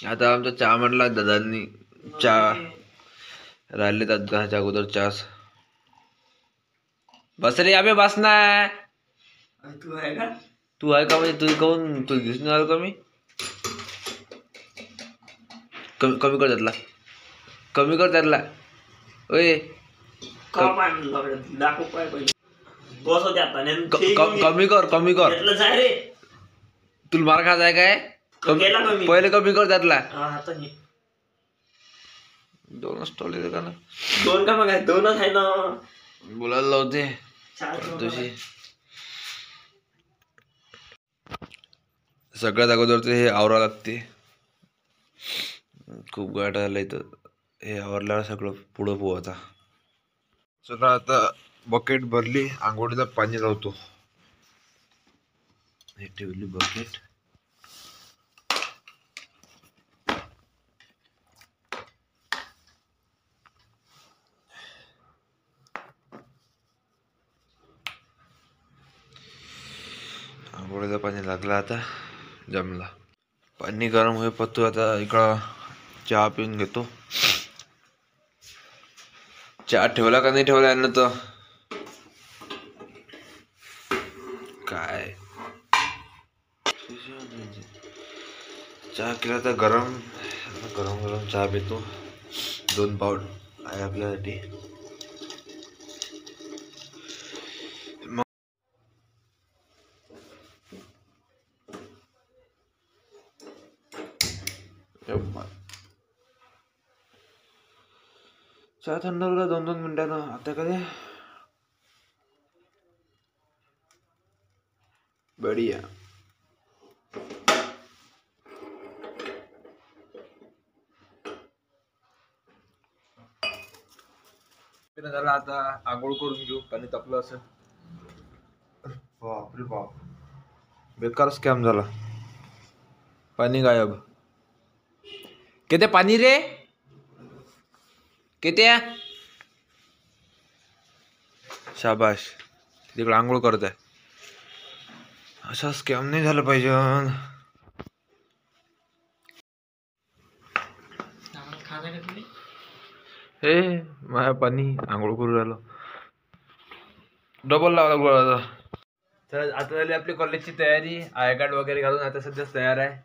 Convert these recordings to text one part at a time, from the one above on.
आता आमचा चहा म्हटला दादांनी चहा राहिले तर दहाच्या अगोदर चहाच बस रे अबे बस ना तू आहे का म्हणजे तू काऊन तू दिसून आलो का मी कमी कमी कर त्यातला कमी कर त्यातला ओय कमी कर तुला मार खायचा आहे काय पहिले कमी कर त्यातला दोनच टोले का ना दोन का मग दोनच आहे ना बोलायला लावते तुझी सगळ्यात अगोदर ते हे आवरा लागते खूप गाठ आलं इथं हे आवरल्यावर सगळं पुढं पोहता चला आता बकेट भरली आंघोळीला पाणी लावतो हे ठेवली बकेट आंघोळीला पाणी लागला आता जमला पाणी गरम होई पत्तू आता इकडं चहा पिऊन घेतो चहा ठेवला का नाही ठेवला यांना तर काय चहा केला तर गरम गरम चहा पितो 2 पाऊड आहे आपल्यासाठी चहा थंड होईल 2-2 मिनिटानं आता कधी बढिया झाला आता आंघोळ करून घेऊ पाणी तापलं असं बापरे बाप बेकार स्कॅम झाला पाणी गायब किती पाणी रे किती शाबाश तिकडे आंघोळ करत आहे असा स्कॅम नाही झाला पाहिजे हे माझ्या पाणी आंघोळ करू राहिलो डबल लावला गोळाचा तर आता झाली आपली कॉलेजची तयारी आय कार्ड वगैरे घालून आता सध्या तयार आहे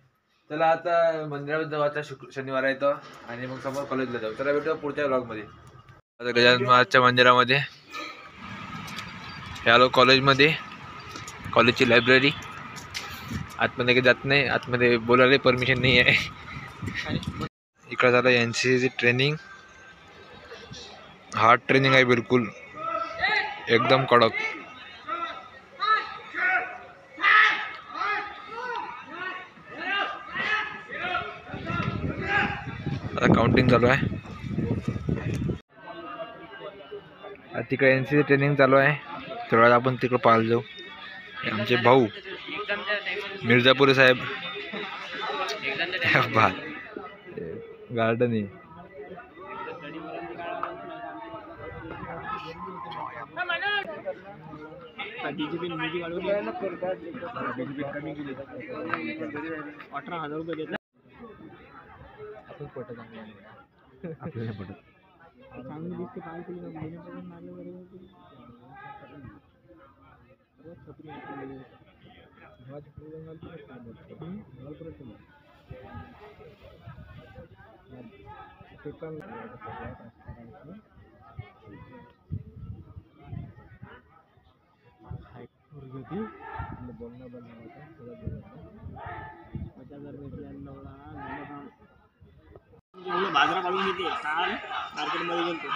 चला आता मंदिरात जाऊ शनिवार आहे तर आणि मग समोर कॉलेजला जाऊ चला भेटू पुढच्या ब्लॉगमध्ये आता गजानन महाराजच्या मंदिरामध्ये हे आलो कॉलेजमध्ये कॉलेजची लायब्ररी आतमध्ये काही जात नाही आतमध्ये बोलायला परमिशन नाही आहे इकडं झालं NCC ट्रेनिंग हार्ड ट्रेनिंग आहे बिलकुल एकदम कडक आता काउंटिंग चालू आहे तिकडे NCC ट्रेनिंग चालू आहे थोडा आपण तिकडे पाहायला जाऊ आमचे भाऊ मिर्जापुरे साहेब गार्डन आहे आपल्याला पटत बाजारात काढून घेते काल मार्केटमध्ये गेलतो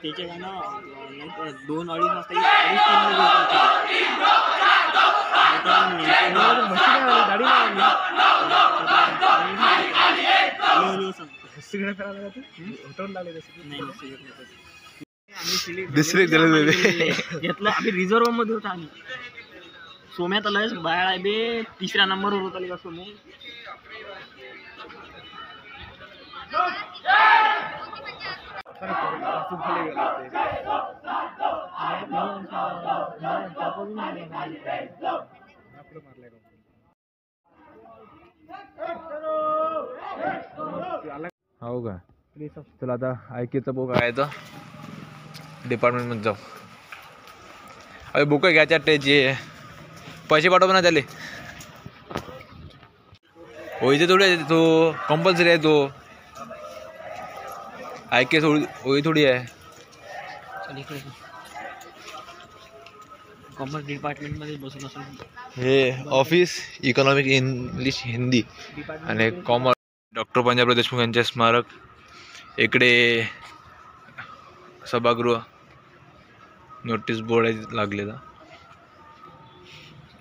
त्याचे गाणं 2-2:30 घेतलं आम्ही रिझर्व मध्ये होता आम्ही सोम्यात आलाय बाहेर आहे बे 3ऱ्या नंबरवर होता का सोम्या आपलं मारलंय हो का. चला आता ऐकीचं बुक आहे तर डिपार्टमेंटमध्ये जाऊ. अरे बुक घ्यायच्या टेचे पैसे पाठव ना त्याले. होईचे थोडी आहे तो कंपल्सरी आहे तो. ऐके थोडी होई थोडी आहे. कॉमर्स डिपार्टमेंटमध्ये बसून असेल. हे ऑफिस इकॉनॉमिक इंग्लिश हिंदी आणि कॉमर्स. डॉक्टर पंजाबराव देशमुख यांचे स्मारक. इकडे सभागृह नोटीस बोर्ड आहे लागलेला.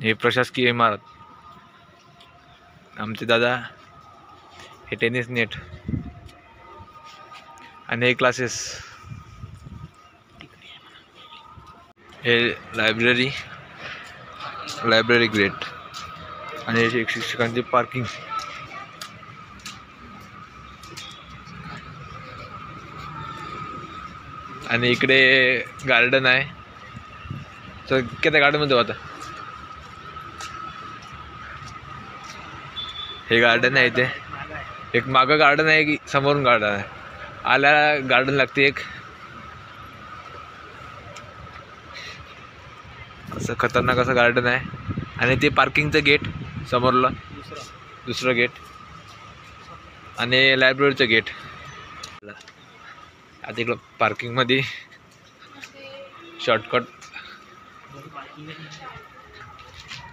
हे प्रशासकीय इमारत. आमचे दादा हे टेनिस नेट आणि हे क्लासेस. हे लायब्ररी ग्रेट आणि हे शिक्षकांची पार्किंग. आणि इकडे गार्डन आहे. तर किती गार्डनमध्ये होता. हे गार्डन आहे. इथे एक मागं गार्डन आहे की समोरून गार्डन आहे. आल्या गार्डन लागते एक. असं खतरनाक असं गार्डन आहे. आणि ते पार्किंगचं गेट समोरला दुसरं गेट आणि लायब्ररीचं गेट. आता इकडं पार्किंगमध्ये शॉर्टकट.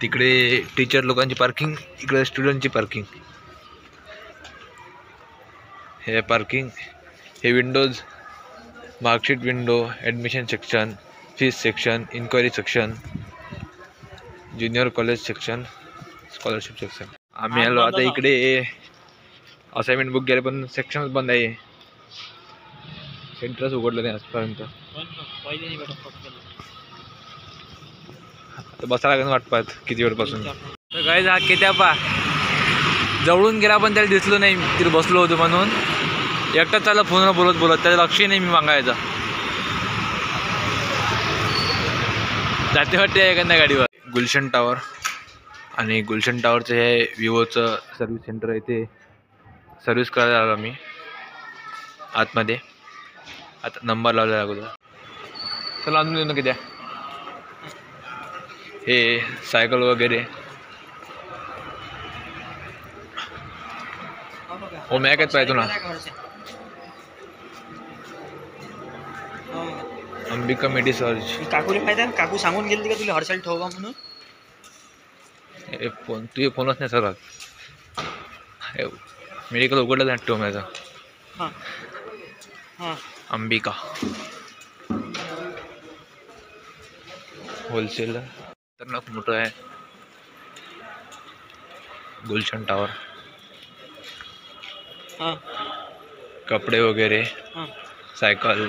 तिकडे टीचर लोकांची पार्किंग, इकडे स्टुडंटची पार्किंग. हे पार्किंग. हे windows, marksheet window, admission section, fees section, inquiry section, junior college section, scholarship section. आम्ही आलो आता इकडे. असाइनमेंट बुक घ्यायला पण सेक्शनच बंद आहे. सेंटरच उघडलं नाही आजपर्यंत. आता बसायला लागेल वाट पाहत किती वेळपासून. तर गाईज हा केत्यापा जवळून गेला पण त्याला दिसलो नाही. तिथे बसलो होतो म्हणून एकटाच त्याला फोनवर बोलत त्याचं लक्ष नाही मी मागायचा. जाते वाटते एखाद्या गाडीवर. गुलशन टावर आणि गुलशन टावरचं हे विवोचं सर्व्हिस सेंटर आहे. ते सर्व्हिस करायला आलो मी आतमध्ये. आता नंबर लावला अगोदर. चला आणून देऊ ना किती. हे सायकल वगैरे. हो मॅकच पाहिजे ना. अंबिका मेडिसर्च. काकूला माहिती आहे. काकू सांगून गेली का तुला हर्षल ठेवा म्हणून. हे फोन तुझे फोनच नाही सर. मेडिकल उघडलं नाही ठेव माझा. हां हां. अंबिका होलसेलर. खतरनाक मोठं आहे गुलशन टावर. हां. कपडे वगैरे, हां. सायकल,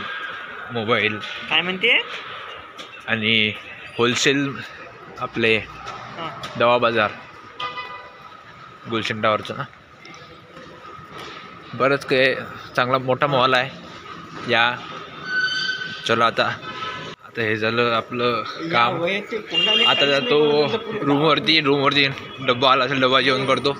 मोबाईल काय म्हणते. आणि होलसेल आपले हां. दवा बाजार गुलशन टावरचं ना. बरंच काही चांगला मोठा मॉल आहे. या चलो आता हे झालं आपलं काम. आता जातो रूमवरती. डब्बा आला असेल डब्बा जेवण करतो.